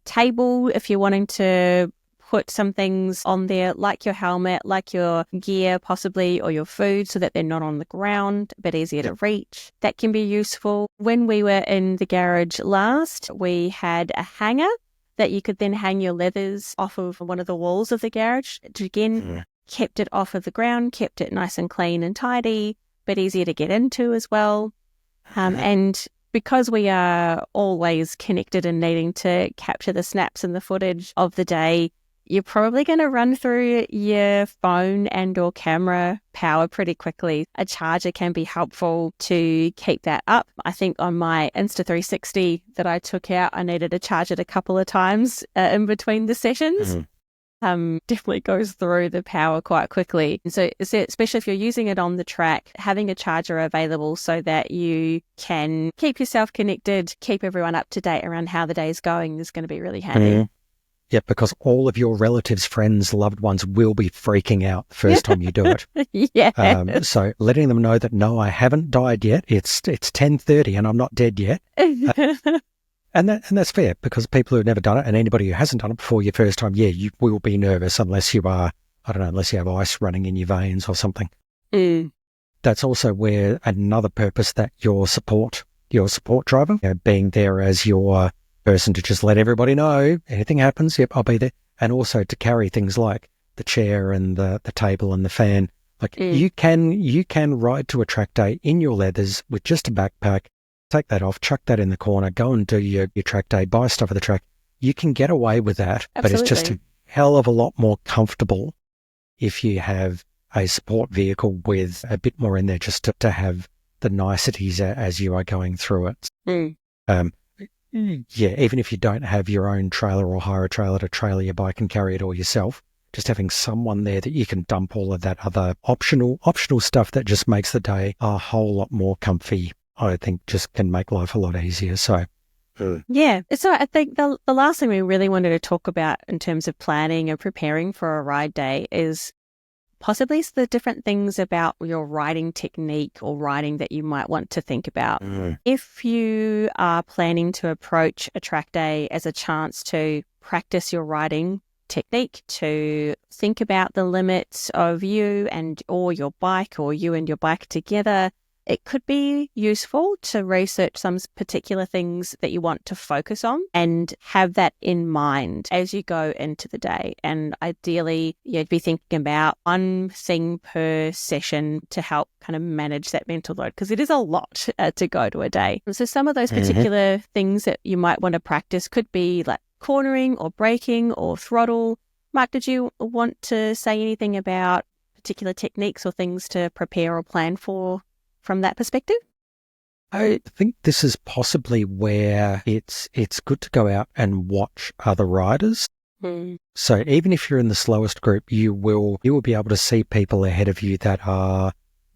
table, if you're wanting to put some things on there, like your helmet, like your gear possibly, or your food, so that they're not on the ground, a bit easier to reach. That can be useful. When we were in the garage last, we had a hanger that you could then hang your leathers off of one of the walls of the garage. Again, kept it off of the ground, kept it nice and clean and tidy, but easier to get into as well. And because we are always connected and needing to capture the snaps and the footage of the day, you're probably going to run through your phone and or camera power pretty quickly. A charger can be helpful to keep that up. I think on my Insta360 that I took out, I needed to charge it a couple of times in between the sessions. Definitely goes through the power quite quickly. So especially if you're using it on the track, having a charger available so that you can keep yourself connected, keep everyone up to date around how the day is going is going to be really handy. Yeah, because all of your relatives, friends, loved ones will be freaking out the first time you do it. So letting them know that, no, I haven't died yet. It's 10:30 and I'm not dead yet. And that's fair, because people who've never done it, and anybody who hasn't done it before your first time, you will be nervous unless you are, unless you have ice running in your veins or something. That's also where another purpose that your support driver, being there as your person to just let everybody know anything happens, I'll be there. And also to carry things like the chair and the table and the fan. Like you can ride to a track day in your leathers with just a backpack, take that off, chuck that in the corner, go and do your track day, buy stuff at the track. You can get away with that. Absolutely. But it's just a hell of a lot more comfortable if you have a support vehicle with a bit more in there, just to have the niceties as you are going through it. Even if you don't have your own trailer or hire a trailer to trailer your bike and carry it all yourself, just having someone there that you can dump all of that other optional stuff that just makes the day a whole lot more comfy, I think just can make life a lot easier. So yeah. So I think the last thing we really wanted to talk about in terms of planning and preparing for a ride day is possibly the different things about your riding technique or riding that you might want to think about. If you are planning to approach a track day as a chance to practice your riding technique, to think about the limits of you or your bike, or you and your bike together, it could be useful to research some particular things that you want to focus on and have that in mind as you go into the day. And ideally, you'd be thinking about one thing per session to help kind of manage that mental load, because it is a lot to go to a day. So some of those particular things that you might want to practice could be like cornering or braking or throttle. Mark, did you want to say anything about particular techniques or things to prepare or plan for from that perspective? I think this is possibly where it's good to go out and watch other riders. Mm. So even if you're in the slowest group, you will be able to see people ahead of you that are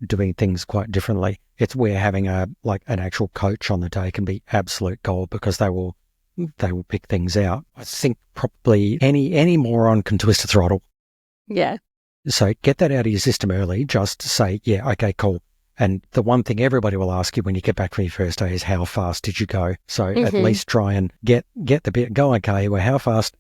doing things quite differently. It's where having an actual coach on the day can be absolute gold, because they will pick things out. I think probably any moron can twist a throttle. Yeah. So get that out of your system early. Just say, yeah, okay, cool. And the one thing everybody will ask you when you get back from your first day is, how fast did you go? So at least try and get the bit going. Okay, well, how fast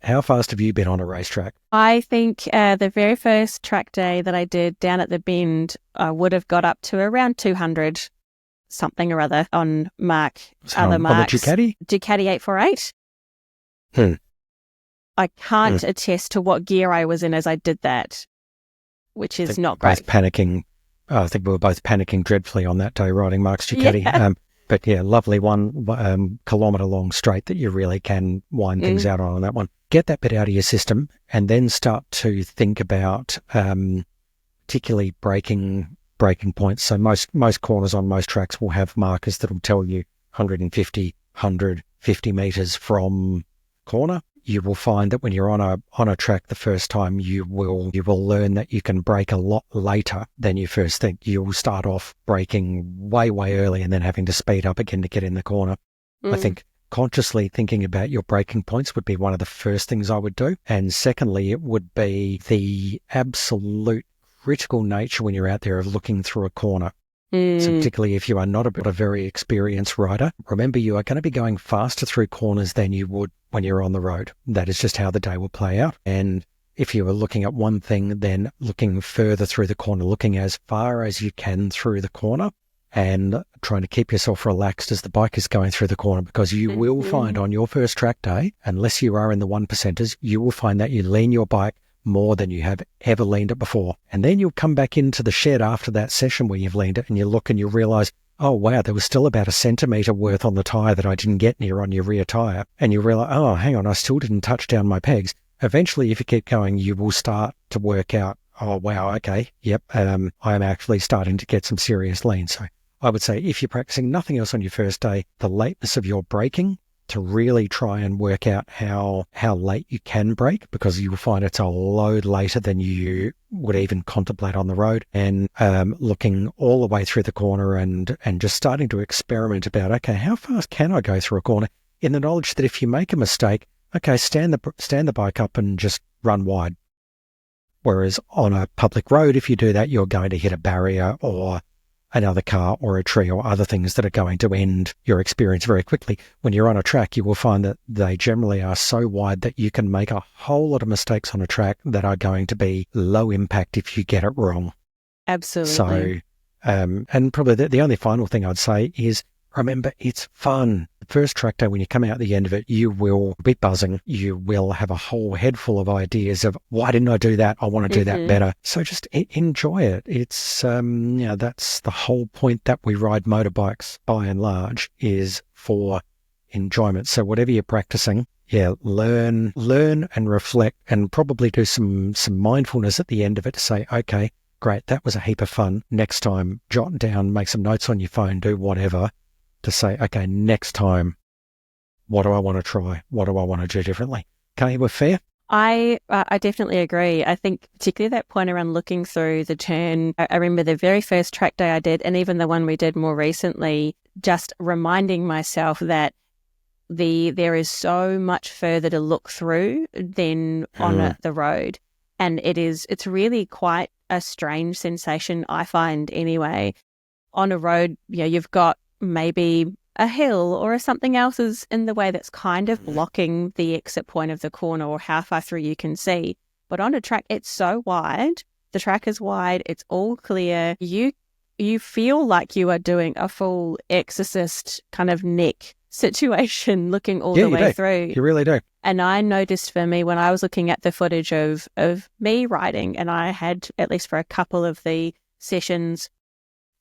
have you been on a racetrack? I think the very first track day that I did down at the Bend, I would have got up to around 200 something or other on marks. On the Ducati? Ducati 848. I can't attest to what gear I was in as I did that, which is not great. Both panicking. I think we were both panicking dreadfully on that day riding Mark's Ducati. Yeah. But yeah, lovely 1 kilometre long straight that you really can wind things out on that one. Get that bit out of your system and then start to think about particularly braking points. So most corners on most tracks will have markers that will tell you 150 metres from corner. You will find that when you're on a track the first time, you will learn that you can brake a lot later than you first think. You'll start off braking way early and then having to speed up again to get in the corner. I think consciously thinking about your braking points would be one of the first things I would do. And secondly, it would be the absolute critical nature when you're out there of looking through a corner. So particularly if you are not a very experienced rider, remember you are going to be going faster through corners than you would when you're on the road. That is just how the day will play out. And if you are looking at one thing, then looking further through the corner, looking as far as you can through the corner and trying to keep yourself relaxed as the bike is going through the corner, because you will find on your first track day, unless you are in the 1%ers, you will find that you lean your bike more than you have ever leaned it before. And then you'll come back into the shed after that session where you've leaned it and you look and you realise, oh wow, there was still about 1 centimetre worth on the tyre that I didn't get near on your rear tyre. And you realise, oh, hang on, I still didn't touch down my pegs. Eventually, if you keep going, you will start to work out, oh wow, okay, yep, I am actually starting to get some serious lean. So I would say if you're practicing nothing else on your first day, the lateness of your braking, to really try and work out how late you can brake, because you will find it's a load later than you would even contemplate on the road, and looking all the way through the corner and just starting to experiment about, okay, how fast can I go through a corner, in the knowledge that if you make a mistake, okay, stand the bike up and just run wide. Whereas on a public road, if you do that, you're going to hit a barrier or another car or a tree or other things that are going to end your experience very quickly. When you're on a track, you will find that they generally are so wide that you can make a whole lot of mistakes on a track that are going to be low impact if you get it wrong. Absolutely. So, and probably the only final thing I'd say is, remember, it's fun. The first track day, when you come out the end of it, you will be buzzing. You will have a whole head full of ideas of, why didn't I do that? I want to do that better. So just enjoy it. It's, that's the whole point that we ride motorbikes by and large, is for enjoyment. So whatever you're practicing, learn and reflect, and probably do some mindfulness at the end of it to say, okay, great, that was a heap of fun. Next time, jot down, make some notes on your phone, do whatever, to say, okay, next time, what do I want to try? What do I want to do differently? Kahiwa, fair? I definitely agree. I think particularly that point around looking through the turn, I remember the very first track day I did, and even the one we did more recently, just reminding myself that there is so much further to look through than on the road. And it's really quite a strange sensation, I find anyway. On a road, you've got maybe a hill or something else is in the way that's kind of blocking the exit point of the corner or how far through you can see. But on a track, it's so wide. The track is wide. It's all clear. You feel like you are doing a full Exorcist kind of neck situation, looking all the way through. You really do. And I noticed for me when I was looking at the footage of me riding, and I had, at least for a couple of the sessions,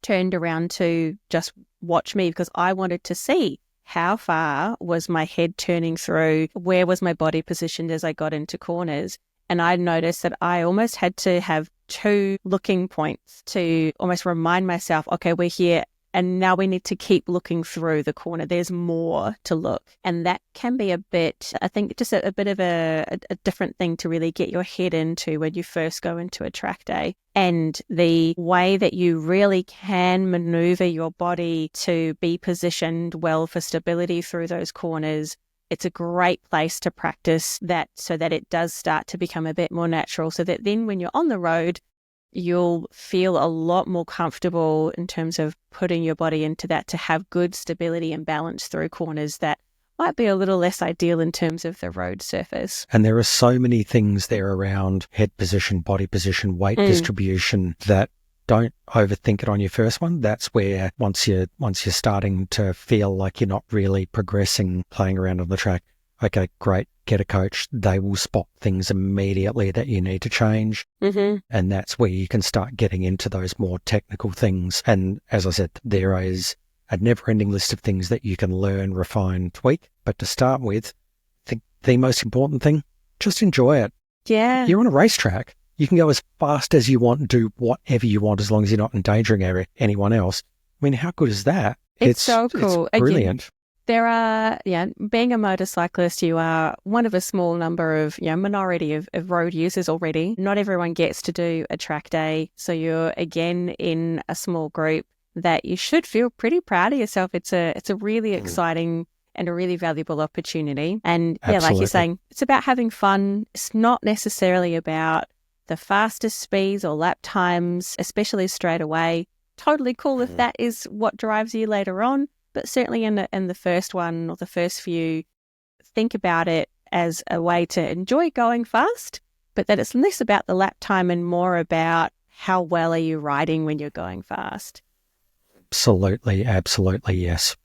turned around to just watch me, because I wanted to see how far was my head turning through, where was my body positioned as I got into corners. And I noticed that I almost had to have 2 looking points to almost remind myself, okay, we're here and now we need to keep looking through the corner. There's more to look. And that can be a bit, I think, just a bit of a different thing to really get your head into when you first go into a track day. And the way that you really can maneuver your body to be positioned well for stability through those corners, it's a great place to practice that so that it does start to become a bit more natural, so that then when you're on the road, you'll feel a lot more comfortable in terms of putting your body into that to have good stability and balance through corners that might be a little less ideal in terms of the road surface. And there are so many things there around head position, body position, weight distribution that don't overthink it on your first one. That's where once you're starting to feel like you're not really progressing, playing around on the track, okay, great, get a coach. They will spot things immediately that you need to change. Mm-hmm. And that's where you can start getting into those more technical things. And as I said, there is a never-ending list of things that you can learn, refine, tweak. But to start with, I think the most important thing, just enjoy it. Yeah. You're on a racetrack. You can go as fast as you want and do whatever you want as long as you're not endangering anyone else. I mean, how good is that? It's so cool. It's brilliant. Again, there are, being a motorcyclist, you are one of a small number of, minority of road users already. Not everyone gets to do a track day. So you're, again, in a small group that you should feel pretty proud of yourself. It's a really exciting and a really valuable opportunity. And like you're saying, it's about having fun. It's not necessarily about the fastest speeds or lap times, especially straight away. Totally cool if that is what drives you later on. But certainly in the first one or the first few, think about it as a way to enjoy going fast, but that it's less about the lap time and more about how well are you riding when you're going fast. Absolutely, yes.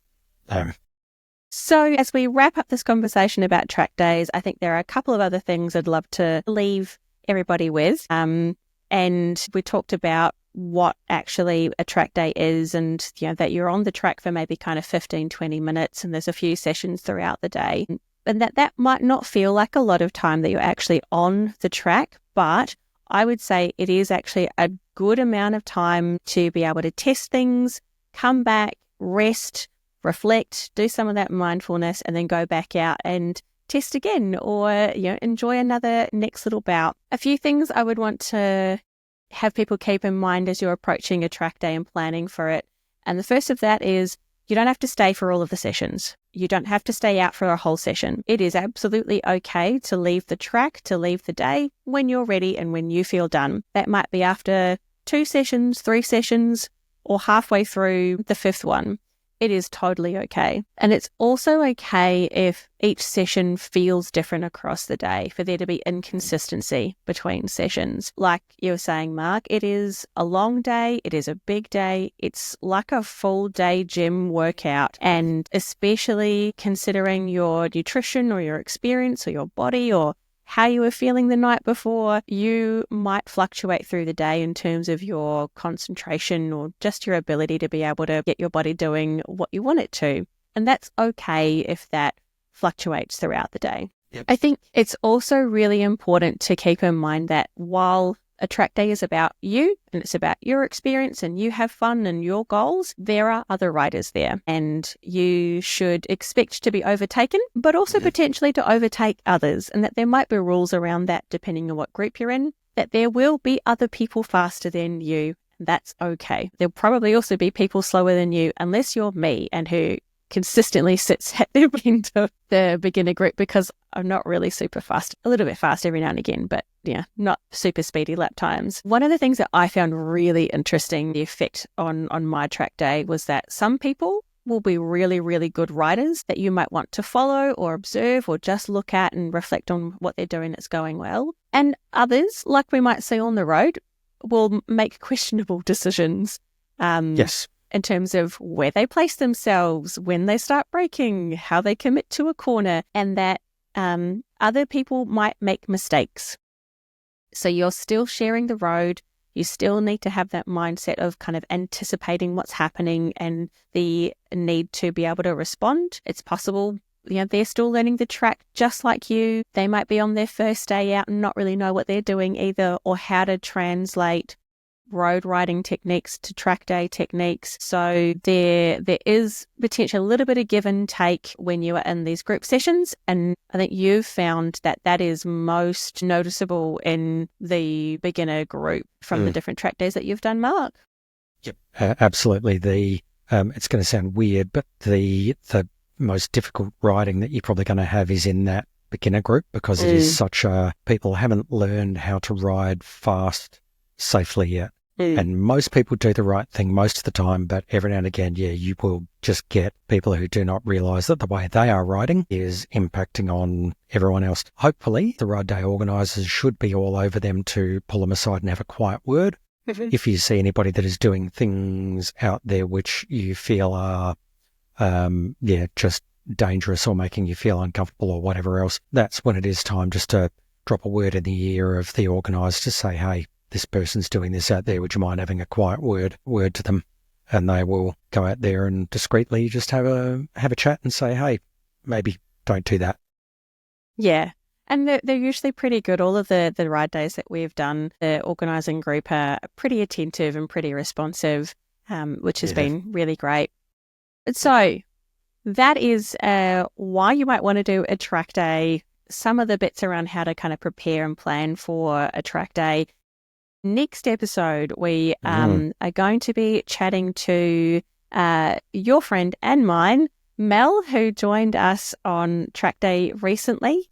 So as we wrap up this conversation about track days, I think there are a couple of other things I'd love to leave everybody with. And we talked about what actually a track day is, and that you're on the track for maybe kind of 15, 20 minutes, and there's a few sessions throughout the day. And that might not feel like a lot of time that you're actually on the track, but I would say it is actually a good amount of time to be able to test things, come back, rest, reflect, do some of that mindfulness, and then go back out and test again, or enjoy another next little bout. A few things I would want to have people keep in mind as you're approaching a track day and planning for it. And the first of that is you don't have to stay for all of the sessions. You don't have to stay out for a whole session. It is absolutely okay to leave the track, to leave the day when you're ready and when you feel done. That might be after 2 sessions, 3 sessions, or halfway through the 5th one. It is totally okay. And it's also okay if each session feels different across the day, for there to be inconsistency between sessions. Like you were saying, Mark, it is a long day. It is a big day. It's like a full day gym workout. And especially considering your nutrition or your experience or your body or how you were feeling the night before, you might fluctuate through the day in terms of your concentration or just your ability to be able to get your body doing what you want it to. And that's okay if that fluctuates throughout the day. Yep. I think it's also really important to keep in mind that while a track day is about you and it's about your experience and you have fun and your goals, there are other riders there, and you should expect to be overtaken, but also potentially to overtake others, and that there might be rules around that depending on what group you're in, that there will be other people faster than you. That's okay. There'll probably also be people slower than you, unless you're me and who consistently sits at the end of the beginner group, because I'm not really super fast, a little bit fast every now and again, but not super speedy lap times. One of the things that I found really interesting, the effect on my track day, was that some people will be really, really good riders that you might want to follow or observe or just look at and reflect on what they're doing that's going well. And others, like we might see on the road, will make questionable decisions. Yes. In terms of where they place themselves, when they start braking, how they commit to a corner, and that other people might make mistakes. So you're still sharing the road. You still need to have that mindset of kind of anticipating what's happening and the need to be able to respond. It's possible, they're still learning the track just like you. They might be on their first day out and not really know what they're doing either, or how to translate road riding techniques to track day techniques. So there is potentially a little bit of give and take when you are in these group sessions. And I think you've found that is most noticeable in the beginner group from the different track days that you've done, Mark. Yep, absolutely. It's going to sound weird, but the most difficult riding that you're probably going to have is in that beginner group, because it is such people haven't learned how to ride fast safely yet. And most people do the right thing most of the time, but every now and again, you will just get people who do not realise that the way they are riding is impacting on everyone else. Hopefully, the ride day organisers should be all over them to pull them aside and have a quiet word. If you see anybody that is doing things out there which you feel are, just dangerous or making you feel uncomfortable or whatever else, that's when it is time just to drop a word in the ear of the organiser to say, hey, this person's doing this out there, would you mind having a quiet word to them? And they will go out there and discreetly just have a chat and say, hey, maybe don't do that. Yeah. And they're usually pretty good. All of the ride days that we've done, the organising group are pretty attentive and pretty responsive, which has been really great. So that is why you might want to do a track day, some of the bits around how to kind of prepare and plan for a track day. Next episode, we are going to be chatting to your friend and mine, Mel, who joined us on track day recently,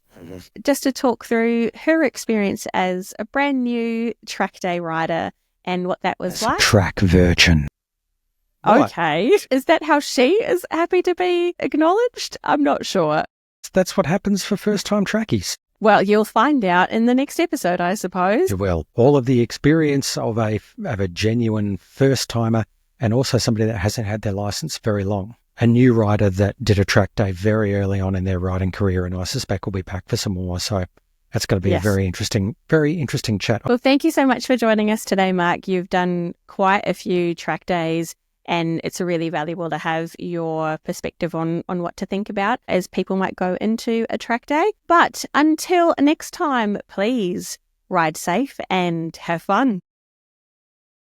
just to talk through her experience as a brand new track day rider and what that was like. Track virgin. Okay. What? Is that how she is happy to be acknowledged? I'm not sure. That's what happens for first-time trackies. Well, you'll find out in the next episode, I suppose. You will. All of the experience of a genuine first-timer, and also somebody that hasn't had their licence very long. A new rider that did a track day very early on in their riding career, and I suspect will be back for some more. So that's going to be a very interesting chat. Well, thank you so much for joining us today, Mark. You've done quite a few track days, and it's really valuable to have your perspective on what to think about as people might go into a track day. But until next time, please ride safe and have fun.